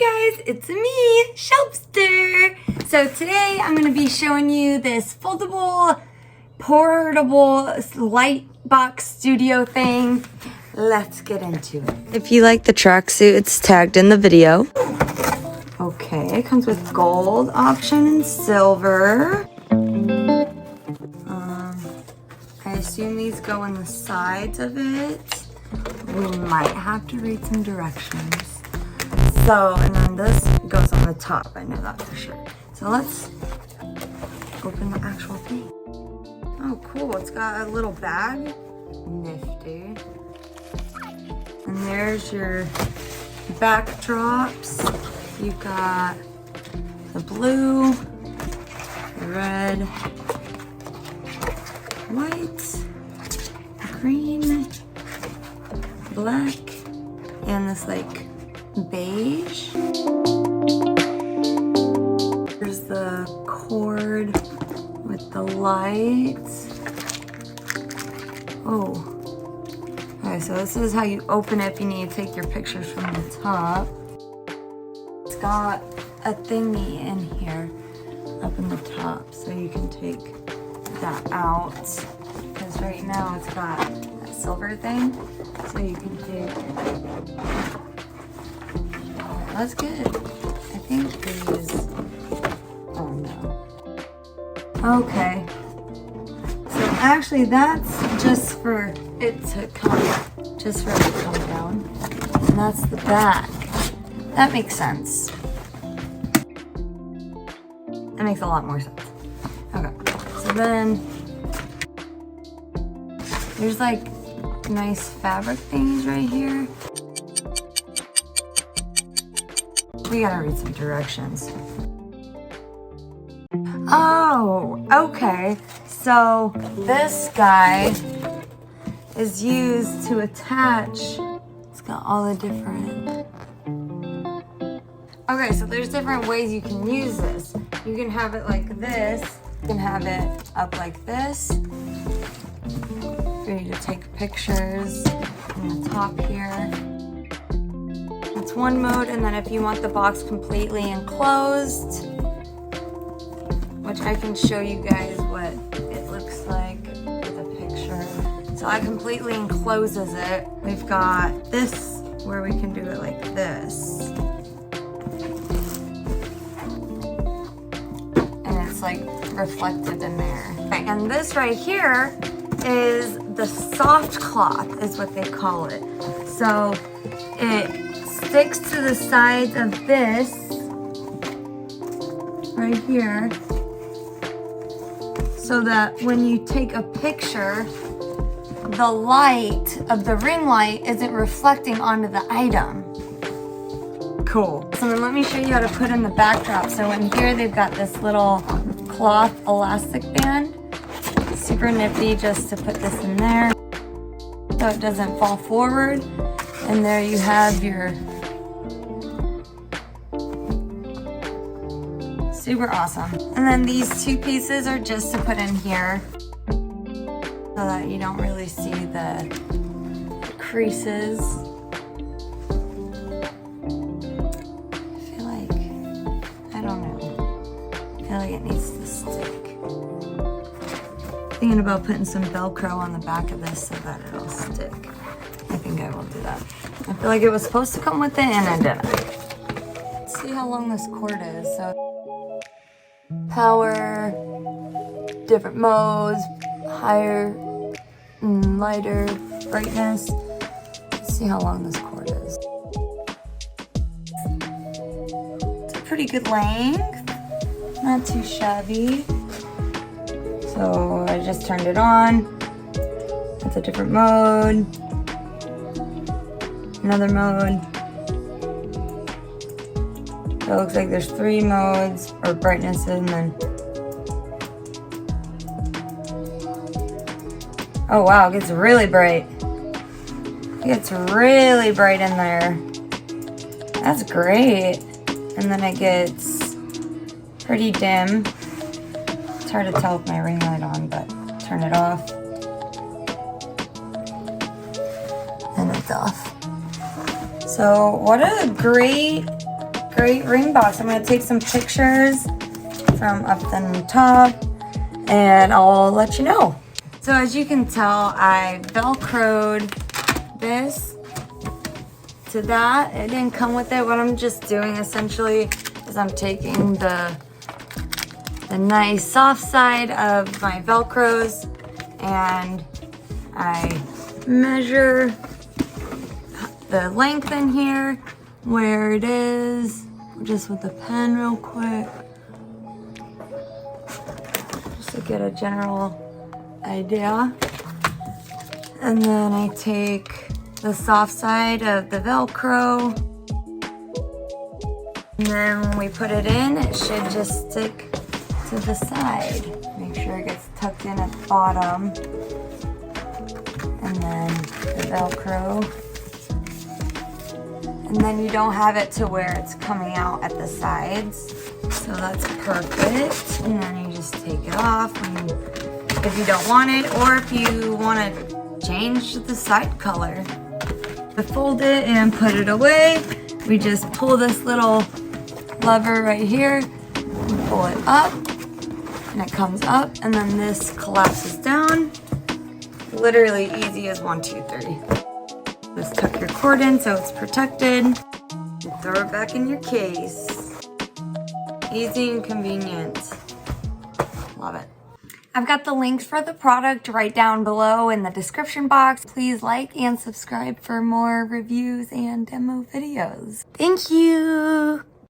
Hi guys, it's me, Shelfster. So today I'm going to be showing you this foldable, portable lightbox studio thing. Let's get into it. If you like the tracksuits tagged in the video. Okay, it comes with gold option and silver. I assume these go on the sides of it. We might have to read some directions. So, and then this goes on the top. I know that for sure. So let's open the actual thing. Oh, cool. It's got a little bag. Nifty. And there's your backdrops. You've got the blue, the red, white, green, black, and this like beige. There's the cord with the lights. Oh. Okay, so this is how you open it if you need to take your pictures from the top. It's got a thingy in here up in the top so you can take that out. Because right now it's got that silver thing. So you can take... That's good. I think these... Oh no. Okay. So actually that's just for it to come, just for it to come down. And that's the back. That makes sense. That makes a lot more sense. Okay. So then there's like nice fabric things right here. We gotta read some directions. Oh, okay. So this guy is used to attach. It's got all the different. Okay, so there's different ways you can use this. You can have it like this. You can have it up like this. For you to take pictures on the top here. That's one mode, and then if you want the box completely enclosed, which I can show you guys what it looks like with a picture. So it completely encloses it. We've got this where we can do it like this. And it's like reflected in there. Okay, and this right here is the soft cloth is what they call it. So it sticks to the sides of this right here so that when you take a picture, the light of the ring light isn't reflecting onto the item. Cool. So then let me show you how to put in the backdrop. So in here they've got this little cloth elastic band. Super nifty just to put this in there so it doesn't fall forward. And there you have your super awesome. And then these two pieces are just to put in here so that you don't really see the creases. I feel like, I don't know. I feel like it needs to stick. Thinking about putting some Velcro on the back of this so that it'll stick. I think I will do that. I feel like it was supposed to come with it and it didn't. Let's see how long this cord is. So power, different modes, higher, lighter, brightness. Let's see how long this cord is. It's a pretty good length, not too shabby. So I just turned it on. It's a different mode. Another mode. So it looks like there's 3 modes or brightness and then. Oh wow, it gets really bright. It gets really bright in there. That's great. And then it gets pretty dim. It's hard to tell with my ring light on, but turn it off. And it's off. So what a great great ring box. I'm gonna take some pictures from up the top and I'll let you know. So as you can tell, I Velcroed this to that. It didn't come with it. What I'm just doing essentially is I'm taking the nice soft side of my Velcros and I measure the length in here, where it is, just with the pen real quick, just to get a general idea. And then I take the soft side of the Velcro, and then when we put it in, it should just stick to the side. Make sure it gets tucked in at the bottom, and then the Velcro, and then you don't have it to where it's coming out at the sides, so that's perfect. And then you just take it off if you don't want it, or if you want to change the side color. To fold it and put it away, we just pull this little lever right here, and pull it up, and it comes up, and then this collapses down. Literally easy as 1, 2, 3. Just tuck your cord in so it's protected, and throw it back in your case. Easy and convenient. Love it. I've got the links for the product right down below in the description box. Please like and subscribe for more reviews and demo videos. Thank you.